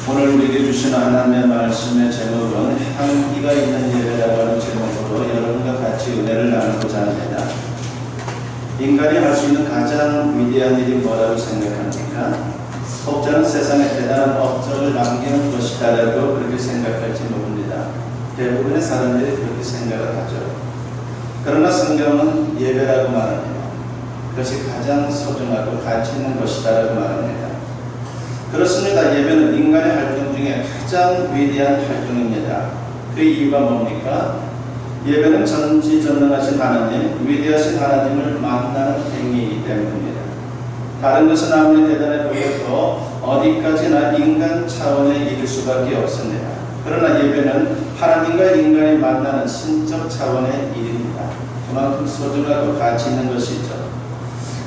오늘 우리에게 주신 하나님의 말씀의 제목은 향기가 있는 예배라고 하는 제목으로 여러분과 같이 은혜를 나누고자 합니다. 인간이 할 수 있는 가장 위대한 일이 뭐라고 생각합니까? 혹자는 세상에 대단한 업적을 남기는 것이다라고 그렇게 생각할지 모릅니다. 대부분의 사람들이 그렇게 생각을 하죠. 그러나 성경은 예배라고 말합니다. 그것이 가장 소중하고 가치 있는 것이다라고 말합니다. 그렇습니다. 예배는 인간의 활동 중에 가장 위대한 활동입니다. 그 이유가 뭡니까? 예배는 전지전능하신 하나님, 위대하신 하나님을 만나는 행위이기 때문입니다. 다른 것은 아무리 대단해 보여도 어디까지나 인간 차원에 이를 수밖에 없습니다. 그러나 예배는 하나님과 인간이 만나는 신적 차원의 일입니다. 그만큼 소중하고 가치 있는 것이죠.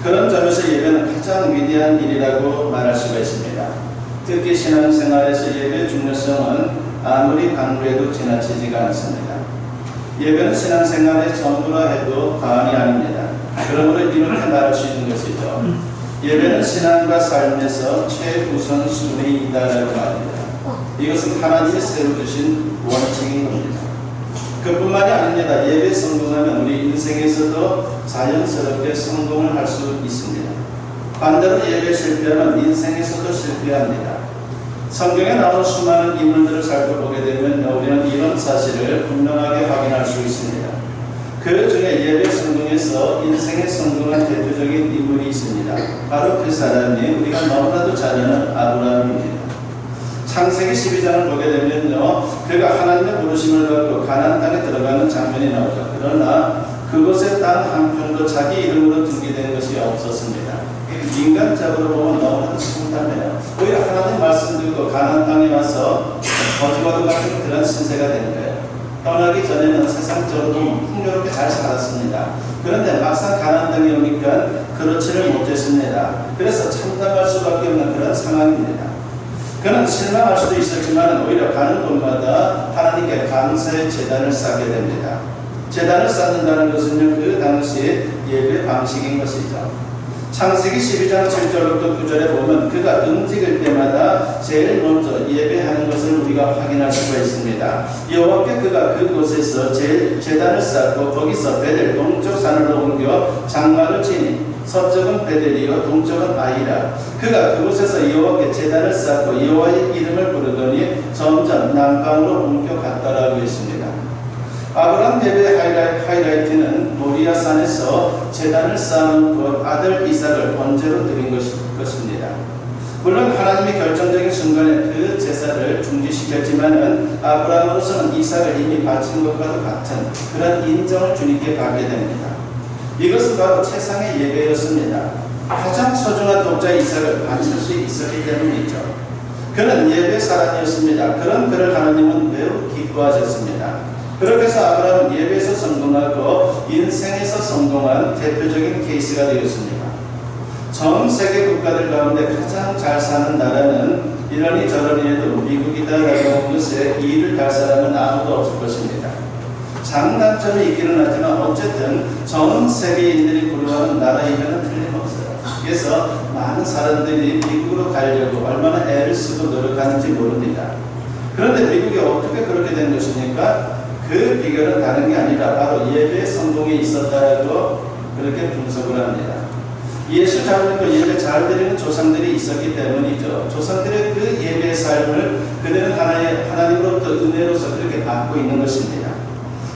그런 점에서 예배는 가장 위대한 일이라고 말할 수가 있습니다. 특히 신앙생활에서 예배의 중요성은 아무리 강조해도 지나치지가 않습니다. 예배는 신앙생활의 전부라 해도 과언이 아닙니다. 그러므로 이렇게 말할 수 있는 것이죠. 예배는 신앙과 삶에서 최우선 순위이다라고 말합니다. 이것은 하나님이 세워주신 원칙인 겁니다. 그뿐만이 아닙니다. 예배에 성공하면 우리 인생에서도 자연스럽게 성공을 할 수 있습니다. 반대로 예배에 실패하면 인생에서도 실패합니다. 성경에 나오는 수많은 인물들을 살펴보게 되면 우리는 이런 사실을 분명하게 확인할 수 있습니다. 그 중에 예배 성공에서 인생에 성공한 대표적인 인물이 있습니다. 바로 그 사람이 우리가 너무나도 잘 아는 아브라함입니다. 창세기 12장을 보게 되면요, 그가 하나님의 부르심을 받고 가나안 땅에 들어가는 장면이 나오죠. 그러나 그곳의 땅 한 평도 자기 이름으로 등기된 것이 없었습니다. 인간적으로 보면 너무나도 순탄해요. 오히려 하나님 말씀 듣고 가나안 땅에 와서 거지와도 같은 그런 신세가 된 거예요. 떠나기 전에는 세상적으로 풍요롭게 잘 살았습니다. 그런데 막상 가나안 땅에 오니까 그렇지를 못했습니다. 그래서 참담할 수밖에 없는 그런 상황입니다. 그는 실망할 수도 있었지만 오히려 가는 곳마다 하나님께 감사의 제단을 쌓게 됩니다. 제단을 쌓는다는 것은요, 그 당시 예배 방식인 것이죠. 창세기 12장 7절부터 9절에 보면 그가 움직일 때마다 제일 먼저 예배하는 것을 우리가 확인할 수가 있습니다. 여호와께 그가 그곳에서 제단을 쌓고 거기서 베델 동쪽 산으로 옮겨 장막을 치니 서쪽은 베델이요 동쪽은 아이라. 그가 그곳에서 여호와께 제단을 쌓고 여호와의 이름을 부르더니 점점 남방으로 옮겨갔다라고 했습니다. 아브라함 예배의 하이라이트는 모리아 산에서 제단을 쌓은 그 아들 이삭을 번제로 드린 것입니다. 물론 하나님이 결정적인 순간에 그 제사를 중지시켰지만은 아브라함으로서는 이삭을 이미 바친 것과도 같은 그런 인정을 주님께 받게 됩니다. 이것은 바로 최상의 예배였습니다. 가장 소중한 독자 이삭을 바칠 수 있었기 때문이죠. 그는 예배 사람이었습니다. 그런 그를 하나님은 매우 기뻐하셨습니다. 그렇게 해서 아브라함은 예배에서 성공하고 인생에서 성공한 대표적인 케이스가 되었습니다. 전 세계 국가들 가운데 가장 잘 사는 나라는 이러니 저러니 해도 미국이다라고 하는 것에 이의를 달 사람은 아무도 없을 것입니다. 장단점이 있기는 하지만 어쨌든 전 세계인들이 부러워하는 나라이면 틀림없어요. 그래서 많은 사람들이 미국으로 가려고 얼마나 애를 쓰고 노력하는지 모릅니다. 그런데 미국이 어떻게 그렇게 된 것입니까? 그 비결은 다른 게 아니라 바로 예배의 성공에 있었다고 그렇게 분석을 합니다. 예수 잘 믿고 예배 잘 드리는 조상들이 있었기 때문이죠. 조상들의 그 예배의 삶을 그들은 하나님으로부터 은혜로서 그렇게 받고 있는 것입니다.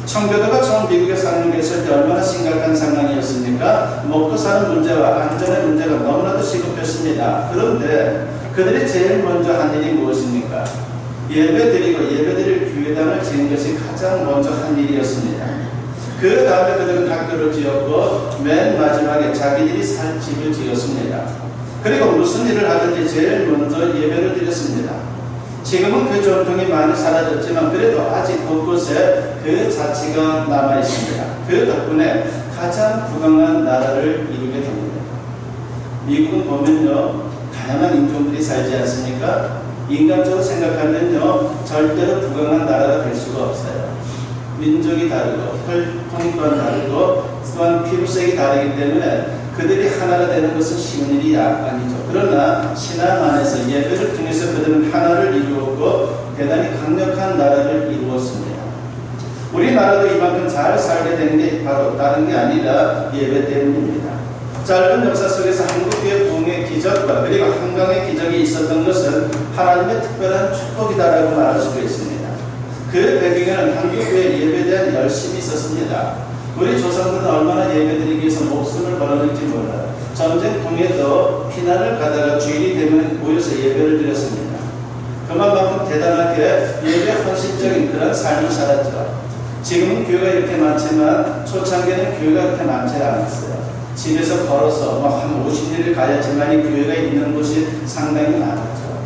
청교도가 처음 미국에 상륙했을 때 얼마나 심각한 상황이었습니까? 먹고 사는 문제와 안전의 문제가 너무나도 시급했습니다. 그런데 그들이 제일 먼저 한 일이 무엇입니까? 예배드릴 교회당을 지은 것이 가장 먼저 한 일이었습니다. 그 다음에 그들은 학교를 지었고 맨 마지막에 자기들이 살 집을 지었습니다. 그리고 무슨 일을 하든지 제일 먼저 예배를 드렸습니다. 지금은 그 전통이 많이 사라졌지만 그래도 아직 곳곳에 그 자치가 남아있습니다. 그 덕분에 가장 부강한 나라를 이루게 됩니다. 미국은 보면요, 다양한 인종들이 살지 않습니까? 인간적으로 생각하면요, 절대로 부강한 나라가 될 수가 없어요. 민족이 다르고 혈통이 또한 다르고 또한 피부색이 다르기 때문에 그들이 하나가 되는 것은 쉬운 일이 아니죠. 그러나 신앙 안에서 예배를 통해서 그들은 하나를 이루었고 대단히 강력한 나라를 이루었습니다. 우리나라도 이만큼 잘 살게 된 게 바로 다른 게 아니라 예배 때문입니다. 짧은 역사 속에서 한국교회 부흥의 기적과 그리고 한강의 기적이 있었던 것은 하나님의 특별한 축복이다라고 말할 수가 있습니다. 그 배경에는 한국교회 예배에 대한 열심이 있었습니다. 우리 조상들은 얼마나 예배드리기 위해서 목숨을 걸었는지 몰라요. 전쟁통에도 피난을 가다가 주일이 되면 모여서 예배를 드렸습니다. 그만큼 대단하게 예배 헌신적인 그런 삶을 살았죠. 지금은 교회가 이렇게 많지만 초창기에는 교회가 그렇게 많지 않았어요. 집에서 걸어서 한 50리를 가야지만 이 교회가 있는 곳이 상당히 많았죠.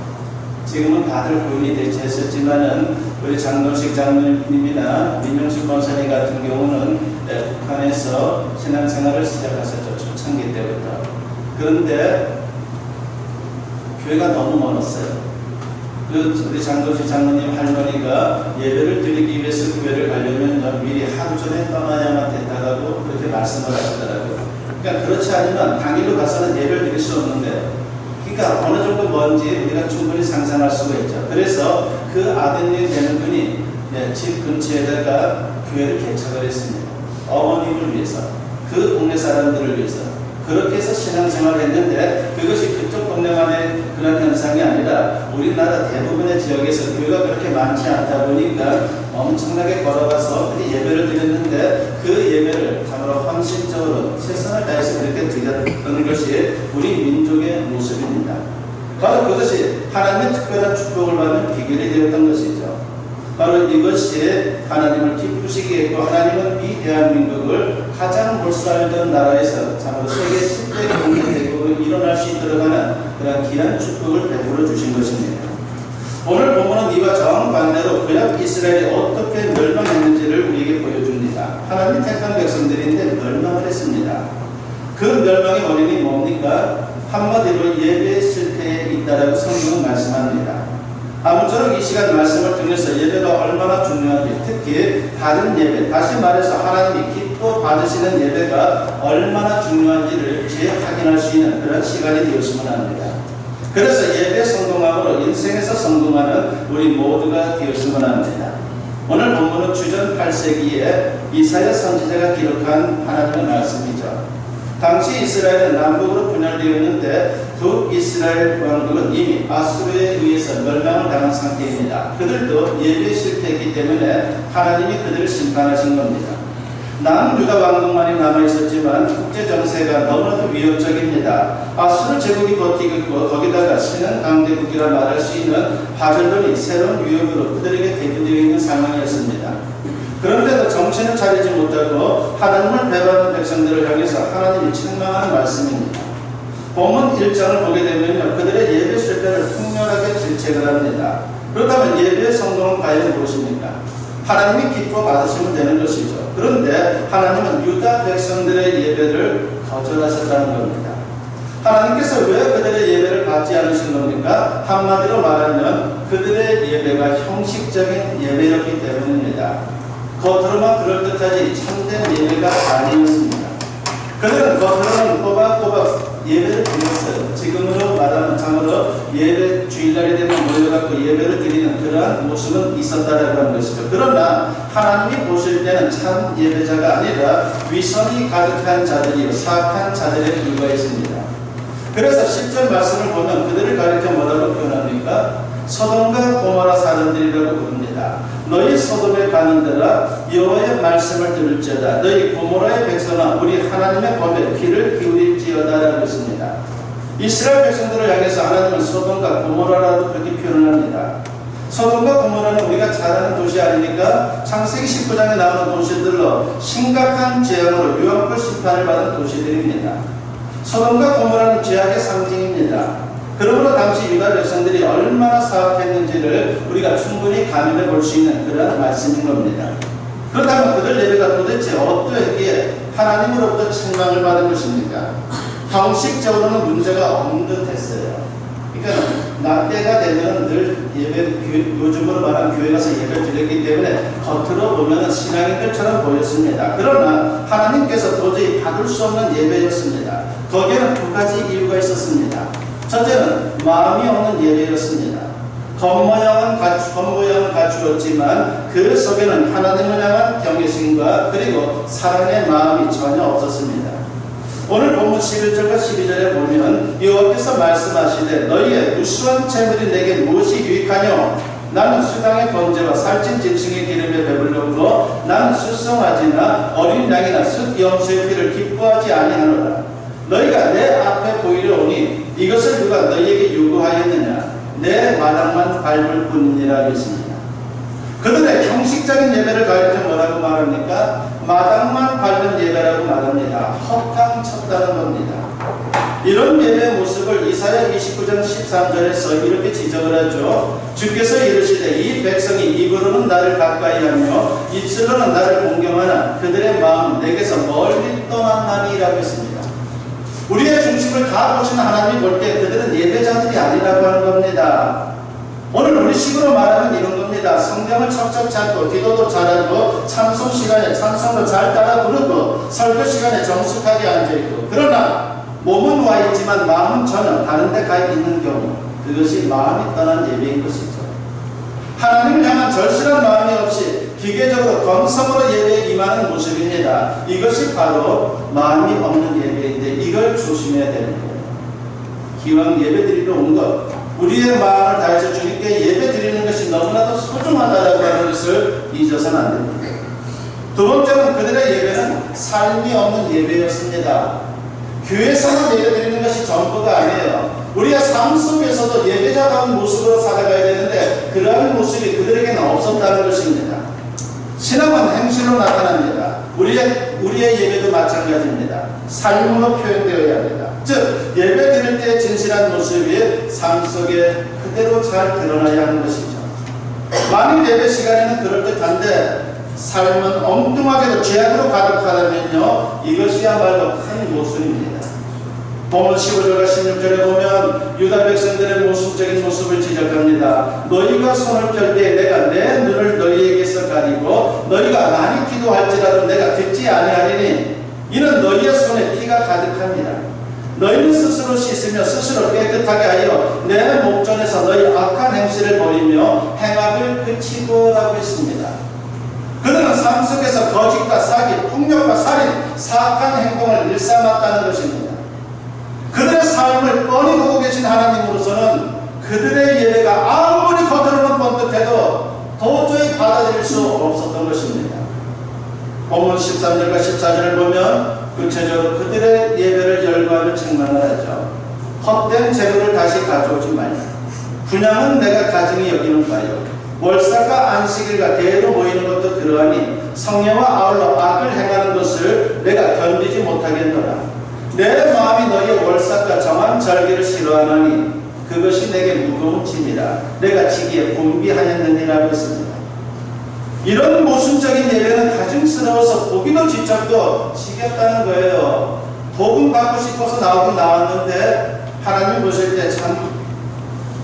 지금은 다들 구원이 되셨지만은 우리 장동식 장로님이나 민영식 권사님 같은 경우는 북한에서 신앙생활을 시작하셨죠. 초창기 때부터. 그런데 교회가 너무 멀었어요. 우리 장동식 장로님 할머니가 예배를 드리기 위해서 교회를 가려면 미리 하루 전에 떠나야만 된다고 그렇게 말씀을 하시더라고요. 그러니까 그렇지 않으면 당일로 가서는 예배를 드릴 수 없는데, 그러니까 어느 정도 먼지 우리가 충분히 상상할 수가 있죠. 그래서 그 아드님이 되는 분이 집 근처에다가 교회를 개척을 했습니다. 어머님을 위해서, 그 동네 사람들을 위해서. 그렇게 해서 신앙생활을 했는데 그것이 그쪽 동네만의 그런 현상이 아니라 우리나라 대부분의 지역에서 교회가 그렇게 많지 않다 보니까 엄청나게 걸어가서 예배를 드렸는데 그 예배를 참으로 헌신적으로 최선을 다해서 그렇게 드렸던 것이 우리 민족의 모습입니다. 바로 그것이 하나님의 특별한 축복을 받는 비결이 되었던 것이죠. 바로 이것이 하나님을 기쁘시게 했고, 하나님은 이 대한민국을 가장 몰살던 나라에서 참으로 세계 10대 경제대국으로 일어날 수 있도록 하는 그런 귀한 축복을 베풀어 주신 것입니다. 오늘 본문은 이와 정반대로 구약 이스라엘이 어떻게 멸망했는지를 우리에게 보여줍니다. 하나님 택한 백성들인데 멸망을 했습니다. 그 멸망의 원인이 뭡니까? 한마디로 예배 실패에 있다라고 성경은 말씀합니다. 아무쪼록 이 시간 말씀을 통해서 예배가 얼마나 중요한지, 특히 다른 예배, 다시 말해서 하나님이 기뻐 받으시는 예배가 얼마나 중요한지를 재확인할 수 있는 그런 시간이 되었으면 합니다. 그래서 예배 성공함으로 인생에서 성공하는 우리 모두가 되었으면 합니다. 오늘 본문은 주전 8세기에 이사야 선지자가 기록한 하나님의 말씀이죠. 당시 이스라엘은 남북으로 분열되었는데 북이스라엘 왕국은 이미 아수르에 의해서 멸망을 당한 상태입니다. 그들도 예배 실패했기 때문에 하나님이 그들을 심판하신 겁니다. 남유다 왕국만이 남아있었지만 국제정세가 너무나도 위협적입니다. 아수르 제국이 버티고 있고 거기다가 신흥 강대국이라 말할 수 있는 바벨론이 새로운 위협으로 그들에게 대두되어 있는 상황이었습니다. 그런데도 정신을 차리지 못하고 하나님을 배반하는 백성들을 향해서 하나님이 책망하는 말씀입니다. 본문 1장을 보게 되면 그들의 예배 실패를 통렬하게 질책을 합니다. 그렇다면 예배의 성공은 과연 무엇입니까? 하나님이 기뻐 받으시면 되는 것이죠. 그런데 하나님은 유다 백성들의 예배를 거절하셨다는 겁니다. 하나님께서 왜 그들의 예배를 받지 않으신 겁니까? 한마디로 말하면 그들의 예배가 형식적인 예배였기 때문입니다. 겉으로만 그럴듯하지 참된 예배가 아니었습니다. 그들은 겉으로는 꼬박꼬박 예배를 드렸어요. 지금으로 말하면 참으로 예배 주일날이 되면 모여갖고 예배를 드리는 그러한 모습은 있었다라고 하는 것이죠. 그러나 하나님이 보실 때는 참 예배자가 아니라 위선이 가득한 자들이요 사악한 자들에 불과했습니다. 그래서 10절 말씀을 보면 그들을 가리켜 뭐라고 표현합니까? 소돔과 고모라 사람들이라고 부릅니다. 너희 소돔에 가는 데라 여호와의 말씀을 들을지어다. 너희 고모라의 백성아 우리 하나님의 법에 귀를 기울일지어다라고 했습니다. 이스라엘 백성들을 향해서 하나님은 소돔과 고모라라고 그렇게 표현합니다. 소돔과 고모라는 우리가 잘 아는 도시 아닙니까? 창세기 19장에 나오는 도시들로 심각한 재앙으로 유황불 심판을 받은 도시들입니다. 소돔과 고모라는 죄악의 상징입니다. 그러므로 당시 유다 백성들이 얼마나 사악했는지를 우리가 충분히 가늠해 볼 수 있는 그런 말씀인 겁니다. 그렇다면 그들 예배가 도대체 어떠하기에 하나님으로부터 책망을 받은 것입니까? 형식적으로는 문제가 없는 듯 했어요. 그러니까 낮때가 되면 늘 예배, 요즘으로 말하면 교회 가서 예배를 드렸기 때문에 겉으로 보면 신앙인들처럼 보였습니다. 그러나 하나님께서 도저히 받을 수 없는 예배였습니다. 거기에는 두 가지 이유가 있었습니다. 첫째는 마음이 없는 예배였습니다. 겉모양은 갖추었지만 그 속에는 하나님을 향한 경외심과 그리고 사랑의 마음이 전혀 없었습니다. 오늘 본문 11절과 12절에 보면 여호와께서 말씀하시되 너희의 무수한 재물이 내게 무엇이 유익하뇨? 나는 수당의 번제와 살찐 짐승의 기름에 배불렀고 나는 숫송아지나 어린 양이나 숫 염소의 피를 기뻐하지 아니하노라. 너희가 내 앞에 보이려 오니 이것을 누가 너희에게 요구하였느냐? 내 마당만 밟을 뿐이니라 했습니다. 그들의 형식적인 예배를 가릴 때 뭐라고 말합니까? 마당만 밟은 예배라고 말합니다. 허탕 쳤다는 겁니다. 이런 예배의 모습을 이사야 29장 13절에서 이렇게 지적을 하죠. 주께서 이르시되 이 백성이 입으로는 나를 가까이하며 입술로는 나를 공경하나 그들의 마음은 내게서 멀리 떠났나니라고 했습니다. 우리의 중심을 다 보시는 하나님이 볼 때 그들은 예배자들이 아니라고 하는 겁니다. 오늘 우리 식으로 말하면 이런 겁니다. 성경을 척척 찾고 기도도 잘하고 찬송 시간에 찬송도 잘 따라 부르고 설교 시간에 정숙하게 앉아있고 그러나 몸은 와 있지만 마음은 전혀 다른 데 가 있는 경우 그것이 마음이 떠난 예배인 것이죠. 하나님을 향한 절실한 마음이 없이 기계적으로 건성으로 예배에 임하는 모습입니다. 이것이 바로 마음이 없는 예배인데 이걸 조심해야 되는 거예요. 기왕 예배 드리러 온 것, 우리의 마음을 다해서 주님께 예배 드리는 것이 너무나도 소중하다라고 하는 것을 잊어서는 안 됩니다. 두 번째는 그들의 예배는 삶이 없는 예배였습니다. 교회에서만 예배 드리는 것이 전부가 아니에요. 우리의 삶 속에서도 예배자다운 모습으로 살아가야 되는데 그러한 모습이 그들에게는 없었다는 것입니다. 신앙은 행실로 나타납니다. 우리의 예배도 마찬가지입니다. 삶으로 표현되어야 합니다. 즉 예배 드릴 때 진실한 모습이 삶 속에 그대로 잘 드러나야 하는 것이죠. 만일 예배 시간에는 그럴듯한데 삶은 엉뚱하게도 죄악으로 가득하다면요 이것이야말로 큰 모순입니다. 본문 15절과 16절에 보면 유다 백성들의 모순적인 모습을 지적합니다. 너희가 손을 펼 때 내가 내 눈을 너희에게서 가리고 너희가 많이 기도할지라도 내가 듣지 아니하리니 이는 너희의 손에 피가 가득합니다. 너희는 스스로 씻으며 스스로 깨끗하게 하여 내 목전에서 너희 악한 행실을 버리며 행악을 그치고라고 했습니다. 그들은 삶 속에서 거짓과 사기, 폭력과 살인, 사악한 행동을 일삼았다는 것입니다. 그들의 삶을 뻔히 보고 계신 하나님으로서는 그들의 예배가 아무리 겉으로는 번듯해도 도저히 받아들일 수 없었던 것입니다. 본문 13절과 14절을 보면 구체적으로 그들의 예배를 열거하며 책망을 하죠. 헛된 재물을 다시 가져오지 말라. 분양은 내가 가증히 여기는 바요. 월삭과 안식일과 대회로 모이는 것도 그러하니 성령과 아울러 악을 행하는 것을 내가 견디지 못하겠노라. 내 마음이 너희의 월삭과 정한 절기를 싫어하나니 그것이 내게 무거운 짐이라. 내가 지기에 분비하였느니라고 했습니다. 이런 모순적인 예배는 가증스러워서 보기도 지적도 지겹다는 거예요. 복음 받고 싶어서 나오긴 나왔는데 하나님 보실 때 참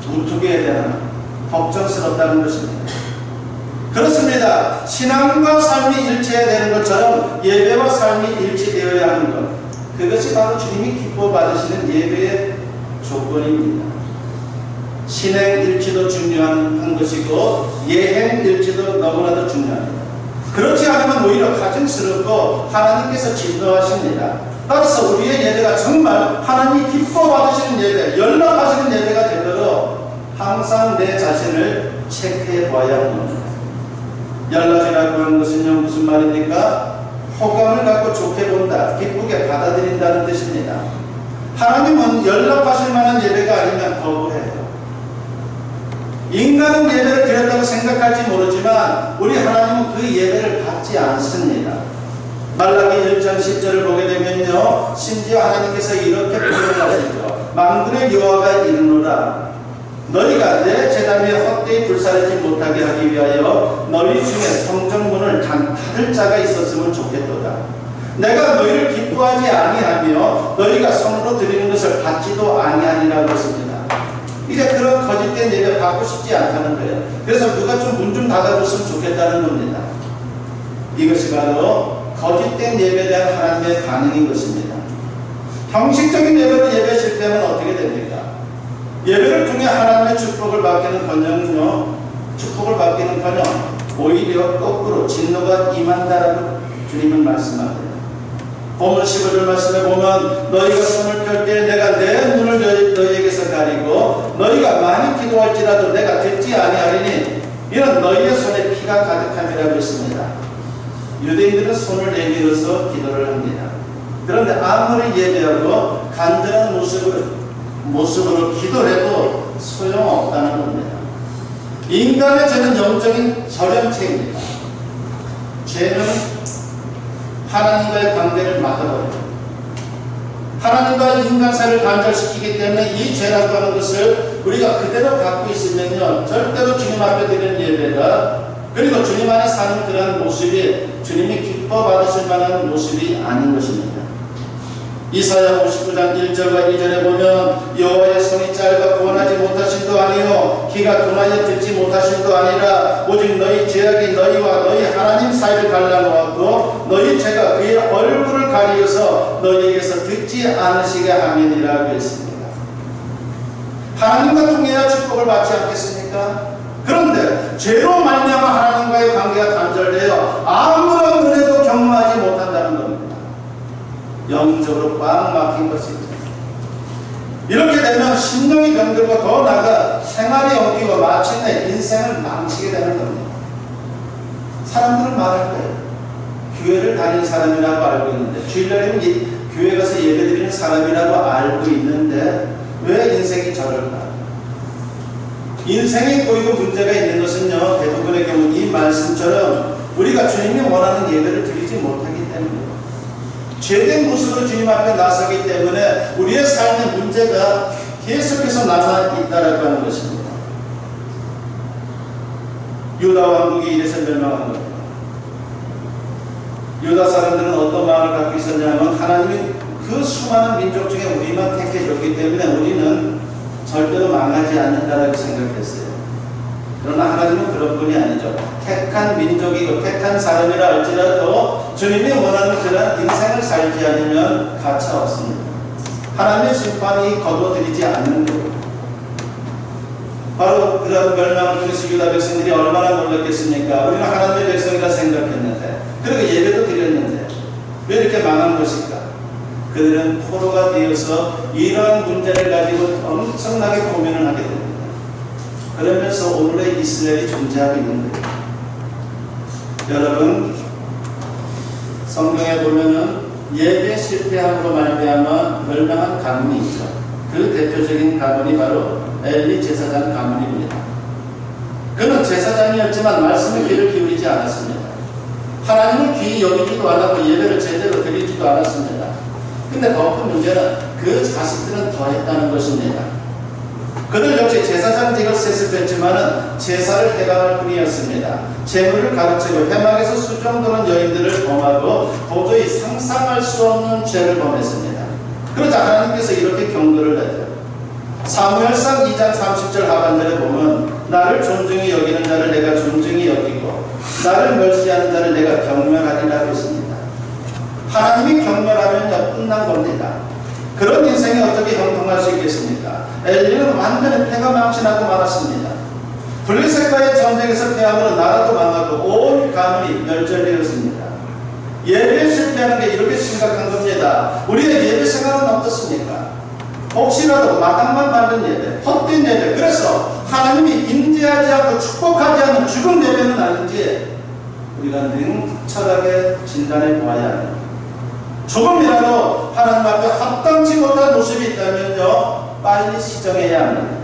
어떻게 해야 되나 걱정스럽다는 것입니다. 그렇습니다. 신앙과 삶이 일치해야 되는 것처럼 예배와 삶이 일치되어야 하는 것, 그것이 바로 주님이 기뻐 받으시는 예배의 조건입니다. 신행 일치도 중요한 것이고 예행 일치도 너무나도 중요합니다. 그렇지 않으면 오히려 가증스럽고 하나님께서 진노하십니다. 따라서 우리의 예배가 정말 하나님이 기뻐 받으시는 예배, 연락하시는 예배가 되도록 항상 내 자신을 체크해 봐야 하는 겁니다. 연락이라고 하는 것은요 무슨 말입니까? 호감을 갖고 좋게 본다, 기쁘게 받아들인다는 뜻입니다. 하나님은 연락하실 만한 예배가 아니면 거부해요. 인간은 예배를 드렸다고 생각할지 모르지만 우리 하나님은 그 예배를 받지 않습니다. 말라기 1장 10절을 보게 되면요 심지어 하나님께서 이렇게 표현하시죠. 만군의 여호와가 이르노라. 너희가 내 제단에 헛되이 불사르지 못하게 하기 위하여 너희 중에 성전문을 닫을 자가 있었으면 좋겠도다. 내가 너희를 기뻐하지 아니하며 너희가 손으로 드리는 것을 받지도 아니하리라고 했습니다. 이제 그런 거짓된 예배 받고 싶지 않다는 거예요. 그래서 누가 좀 문 좀 닫아줬으면 좋겠다는 겁니다. 이것이 바로 거짓된 예배에 대한 하나님의 반응인 것입니다. 형식적인 예배로 예배 실패하면 어떻게 됩니까? 예배를 통해 하나님의 축복을 받기는커녕 오히려 거꾸로 진노가 임한다라고 주님은 말씀합니다. 본문 15절 말씀에 보면 너희가 손을 펼 때 내가 내 눈을 너희에게서 가리고 너희가 많이 기도할지라도 내가 듣지 아니하리니 이는 너희의 손에 피가 가득함이라고 했습니다. 유대인들은 손을 내밀어서 기도를 합니다. 그런데 아무리 예배하고 간절한 모습으로 기도해도 소용없다는 겁니다. 인간의 죄는 영적인 절연체입니다. 죄는 하나님과의 관계를 막아버려요. 하나님과 인간 사이를 단절시키기 때문에 이 죄라고 하는 것을 우리가 그대로 갖고 있으면요, 절대로 주님 앞에 드리는 예배가, 그리고 주님 안에 사는 그러한 모습이 주님이 기뻐 받으실 만한 모습이 아닌 것입니다. 이사야 59장 1절과 2절에 보면 여호와의 손이 짧아 구원하지 못하심도 아니요 귀가 둔하여 듣지 못하심도 아니라 오직 너희 죄악이 너희와 너희 하나님 사이를 갈라놓았고 너희 죄가 그의 얼굴을 가리어서 너희에게서 듣지 않으시게 함이니라고 했습니다. 하나님과 통해야 축복을 받지 않겠습니까? 그런데 죄로 말미암아 하나님과의 관계가 단절되어 아무런 은혜도 경험하지 못한다는 겁니다. 영적으로 꽉 막힌 것이죠. 이렇게 되면 심령이 병들고 더 나아가 생활이 엉키고 마침내 인생을 망치게 되는 겁니다. 사람들은 말할 거예요. 교회를 다니는 사람이라고 알고 있는데, 주일날에는 교회 가서 예배드리는 사람이라고 알고 있는데 왜 인생이 저럴까? 인생이 꼬이고 문제가 있는 것은요, 대부분의 경우 이 말씀처럼 우리가 주님이 원하는 예배를 드리지 못하기 때문에, 죄된 모습으로 주님 앞에 나서기 때문에 우리의 삶의 문제가 계속해서 남아있다라고 하는 것입니다. 유다 왕국이 이래서 멸망한 겁니다. 유다 사람들은 어떤 마음을 갖고 있었냐면, 하나님이 그 수많은 민족 중에 우리만 택해줬기 때문에 우리는 절대로 망하지 않는다라고 생각했어요. 그러나 하나님은 그런 분이 아니죠. 택한 민족이고 택한 사람이라 할지라도 주님이 원하는 그런 인생을 살지 않으면 가차 없습니다. 하나님의 심판이 거둬들이지 않는 거예요. 바로 그런 멸망을 통해서 유다 백성들이 얼마나 놀랐겠습니까? 우리는 하나님의 백성이라 생각했는데, 그리고 예배도 드렸는데 왜 이렇게 망한 것일까? 그들은 포로가 되어서 이러한 문제를 가지고 엄청나게 고민을 하게 됩니다. 그러면서 오늘의 이스라엘이 존재하고 있는 거예요. 여러분, 성경에 보면은 예배 실패함으로 말미암아 멸망한 가문이 있죠. 그 대표적인 가문이 바로 엘리 제사장 가문입니다. 그는 제사장이었지만 말씀의 귀를 기울이지 않았습니다. 하나님을 귀히 여기지도 않았고 예배를 제대로 드리지도 않았습니다. 근데 더 큰 문제는 그 자식들은 더했다는 것입니다. 그들 역시 제사장직을 세습했지만은 제사를 해방할 뿐이었습니다. 재물을 가르치고 해막에서 수정도는 여인들을 범하고 도저히 상상할 수 없는 죄를 범했습니다. 그러자 하나님께서 이렇게 경고를 내죠. 사무엘상 2장 30절 하반절에 보면 나를 존중히 여기는 자를 내가 존중히 여기고 나를 멸시하는 자를 내가 경멸하리라 했습니다. 하나님이 경멸하면 끝난 겁니다. 그런 인생이 어떻게 형통할 수 있겠습니까? 엘리는 완전히 패가 망신하고 말았습니다. 블레셋과의 전쟁에서 패함으로 나라도 망하고 온 가문이 멸절되었습니다. 예배에 실패하는 게 이렇게 심각한 겁니다. 우리의 예배 생활은 어떻습니까? 혹시라도 마당만 밟는 예배, 헛된 예배, 그래서 하나님이 임재하지 않고 축복하지 않는 죽은 예배는 아닌지 우리가 냉철하게 진단해 보아야 합니다. 조금이라도 하나님 앞에 합당치 못한 모습이 있다면요, 빨리 시정해야 합니다.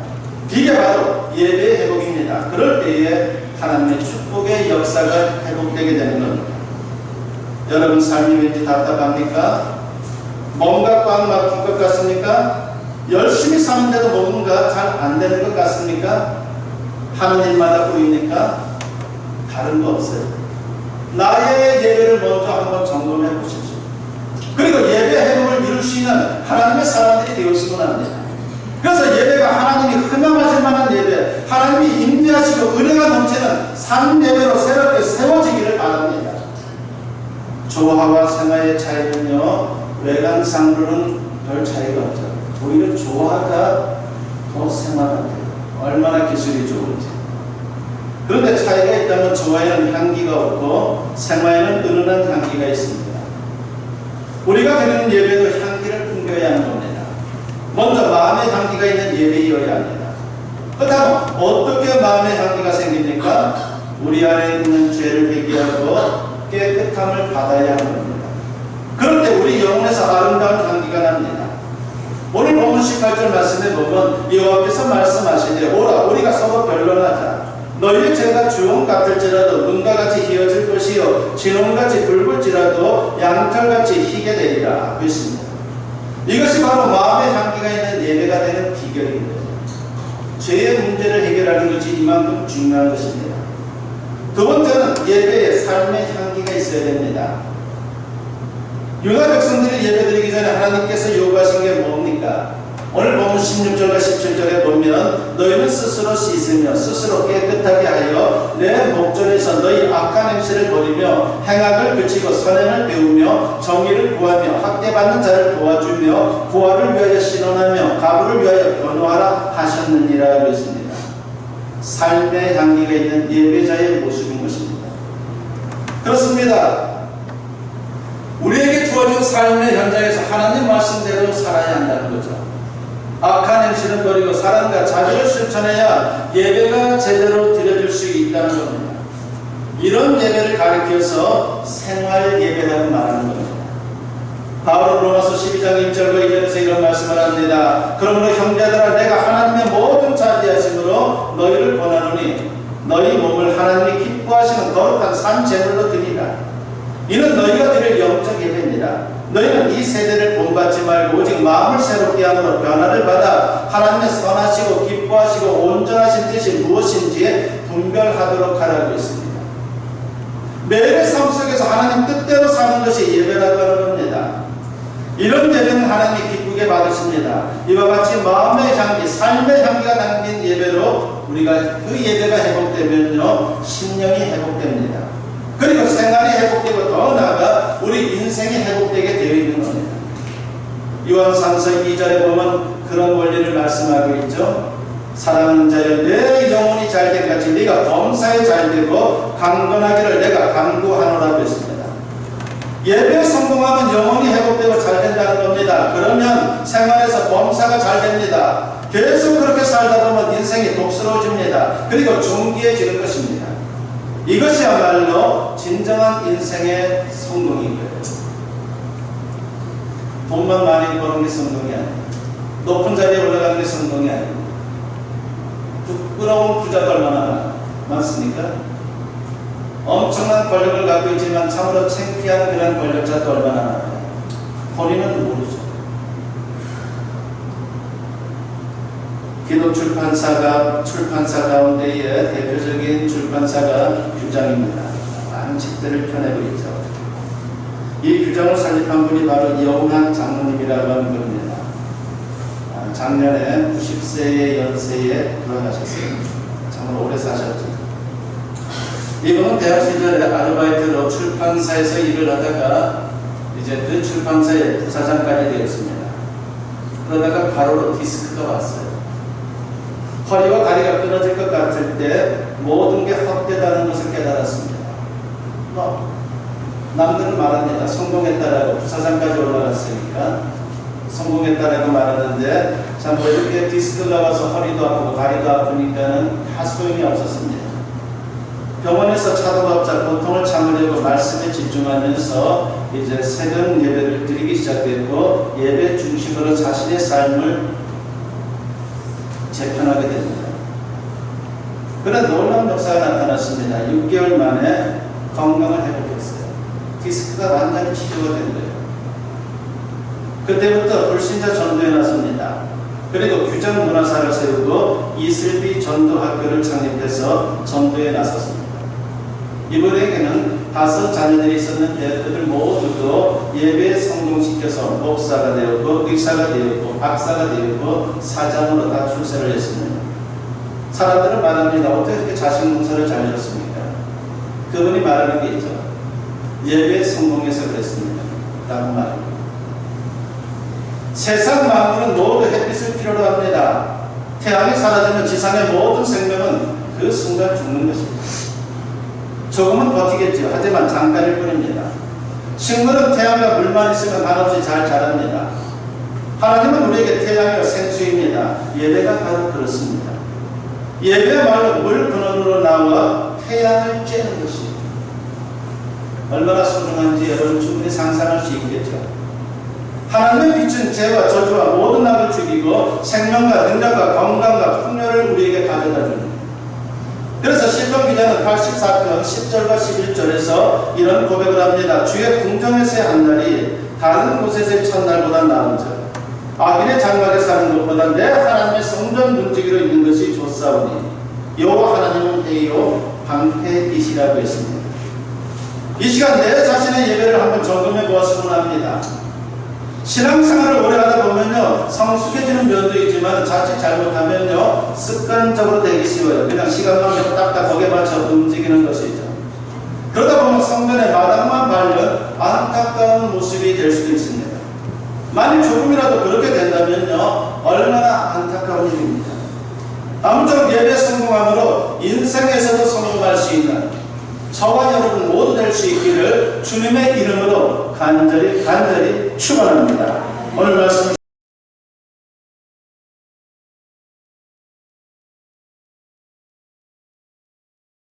이게 바로 예배의 회복입니다. 그럴 때에 하나님의 축복의 역사가 회복되게 되는 겁니다. 여러분 삶이 왠지 답답합니까? 뭔가 꽉 막힌 것 같습니까? 열심히 사는데도 뭔가 잘 안 되는 것 같습니까? 하는 일마다 보입니까? 다른 거 없어요. 나의 예배를 먼저 한번 점검해 보십시오. 그리고 예배 회복을 이룰 수 있는 하나님의 사람들이 되었으면 합니다. 그래서 예배가 하나님이 흠양하실 만한 예배, 하나님이 임재하시고 은혜가 넘치는 산 예배로 새롭게 세워지기를 바랍니다. 조화와 생활의 차이는요, 외관상으로는 별 차이가 없죠. 오히려 조화가 더 생활 같아요. 얼마나 기술이 좋은지. 그런데 차이가 있다면 조화에는 향기가 없고 생화에는 은은한 향기가 있습니다. 우리가 드리는 예배도 향기를 풍겨야 하는 겁니다. 먼저 마음의 향기가 있는 예배이어야 합니다. 그렇다면 어떻게 마음의 향기가 생깁니까? 우리 안에 있는 죄를 회개하고 깨끗함을 받아야 하는 겁니다. 그럴 때 우리 영혼에서 아름다운 향기가 납니다. 오늘 본문 18절 말씀에 보면 여호와께서 말씀하시되 오라 우리가 서로 변론하자. 너희의 죄가 주홍 같을지라도 눈과 같이 희어질 것이요 진홍같이 붉을지라도 양털같이 희게 되리라 했습니다. 이것이 바로 마음의 향기가 있는 예배가 되는 비결입니다. 죄의 문제를 해결하는 것이 이만큼 중요한 것입니다. 두 번째는 예배에 삶의 향기가 있어야 됩니다. 유다 백성들이 예배드리기 전에 하나님께서 요구하신 게 뭡니까? 오늘 보면 16절과 17절에 보면 너희는 스스로 씻으며 스스로 깨끗하게 하여 내 목전에서 너희 악한 행실을 버리며 행악을 그치고 선행을 배우며 정의를 구하며 학대받는 자를 도와주며 부활을 위하여 신원하며 가부를 위하여 변호하라 하셨느니라 그랬습니다. 삶의 향기가 있는 예배자의 모습인 것입니다. 그렇습니다. 우리에게 주어진 삶의 현장에서 하나님 말씀대로 살아야 한다는 거죠. 악한 행실을 버리고 사랑과 자비를 실천해야 예배가 제대로 드려질 수 있다는 겁니다. 이런 예배를 가리켜서 생활 예배라고 말하는 겁니다. 바울은 로마서 12장 1절과 2절에서 이런 말씀을 합니다. 그러므로 형제들아 내가 하나님의 모든 자비하심으로 너희를 권하노니 너희 몸을 하나님이 기뻐하시는 거룩한 산 제물로 드리라. 이는 너희가 드릴 영적 예배입니다. 너희는 이 세대를 본받지 말고 오직 마음을 새롭게 함으로 변화를 받아 하나님의 선하시고 기뻐하시고 온전하신 뜻이 무엇인지 분별하도록 하라고 했습니다. 매일의 삶 속에서 하나님 뜻대로 사는 것이 예배라고 하는 겁니다. 이런 예배는 하나님이 기쁘게 받으십니다. 이와 같이 마음의 향기, 삶의 향기가 담긴 예배로 우리가 그 예배가 회복되면요 심령이 회복됩니다. 그리고 생활이 회복되고 더 나아가 우리 인생이 회복되게 되어 있는 겁니다. 요한 3서 2절에 보면 그런 원리를 말씀하고 있죠. 사랑하는 자여 내 영혼이 잘된 같이 네가 범사에 잘되고 강건하기를 내가 간구하노라고 했습니다. 예배에 성공하면 영혼이 회복되고 잘된다는 겁니다. 그러면 생활에서 범사가 잘됩니다. 계속 그렇게 살다 보면 인생이 독스러워집니다. 그리고 존귀해지는 것입니다. 이것이야말로 진정한 인생의 성공인 거예요. 돈만 많이 버는 게 성공이 아니에요. 높은 자리에 올라가는 게 성공이 아니에요. 부끄러운 부자가 얼마나 많습니까? 엄청난 권력을 갖고 있지만 참으로 창피한 그런 권력자도 얼마나 많아요. 본인은 모르죠. 기독 출판사 가운데의 대표적인 출판사가 규장입니다. 많은 책들을 펴내고 있죠. 이 규장을 설립한 분이 바로 영한 장로님이라고 하는 겁니다. 작년에 90세의 연세에 돌아가셨어요. 정말 오래 사셨죠. 이분은 대학 시절에 아르바이트로 출판사에서 일을 하다가 이제 그 출판사의 부사장까지 되었습니다. 그러다가 과로로 디스크가 왔어요. 허리와 다리가 끊어질 것 같을 때 모든 게 헛되다는 것을 깨달았습니다. 남들은 말합니다. 성공했다라고 부사장까지 올라갔으니까 성공했다라고 말하는데 참 이렇게 디스크가 와서 허리도 아프고 다리도 아프니까는 다 소용이 없었습니다. 병원에서 차도박자 고통을 참으려고 말씀에 집중하면서 이제 새벽 예배를 드리기 시작했고 예배 중심으로 자신의 삶을 재편하게 됩니다. 그런 놀라운 역사가 나타났습니다. 6개월 만에 건강을 회복했어요. 디스크가 완전히 치료가 된 거예요. 그때부터 불신자 전도에 나섭니다. 그리고 규정 문화사를 세우고 이슬비 전도학교를 창립해서 전도에 나섰습니다. 이분에게는 5 자녀들이 있었는데 그들 모두도 예배에 성공시켜서 목사가 되었고 의사가 되었고 박사가 되었고 사장으로 다 출세를 했습니다. 사람들은 말합니다. 어떻게 이렇게 자식 농사를 잘 지었습니까? 그분이 말하는 게 있죠. 예배에 성공해서 그랬습니다. 라고 말합니다. 세상 만물은 모두 햇빛을 필요로 합니다. 태양이 사라지면 지상의 모든 생명은 그 순간 죽는 것입니다. 조금은 버티겠죠. 하지만 잠깐일 뿐입니다. 식물은 태양과 물만 있으면 한없이 잘 자랍니다. 하나님은 우리에게 태양이와 생수입니다. 예배가 바로 그렇습니다. 예배야말로 물 근원으로 나와 태양을 쬐는 것입니다. 얼마나 소중한지 여러분 충분히 상상할 수 있겠죠. 하나님의 빛은 죄와 저주와 모든 악을 죽이고 생명과 능력과 건강과 풍요를 우리에게 가져다 줍니다. 그래서 시편 기자는 84편 10절과 11절에서 이런 고백을 합니다. 주의 궁정에서의 한 날이 다른 곳에서의 첫날보다 나은 자, 악인의 장막에 사는 것보다 내 하나님의 성전 문지기로 있는 것이 좋사오니 여호와 하나님은 회의요 방패이시라고 했습니다. 이 시간 내 자신의 예배를 한번 점검해 보았으면 합니다. 신앙생활을 오래 하다 보면요, 성숙해지는 면도 있지만 자칫 잘못하면요, 습관적으로 되기 쉬워요. 그냥 시간만 내고 딱딱 거기에 맞춰 움직이는 것이죠. 그러다 보면 성전의 마당만 발면 안타까운 모습이 될 수도 있습니다. 만일 조금이라도 그렇게 된다면요, 얼마나 안타까운 일입니다. 아무쪼록 예배 성공함으로 인생에서도 성공할 수 있는 저와 여러분 모두 될 수 있기를 주님의 이름으로 간절히 축원합니다. 오늘 말씀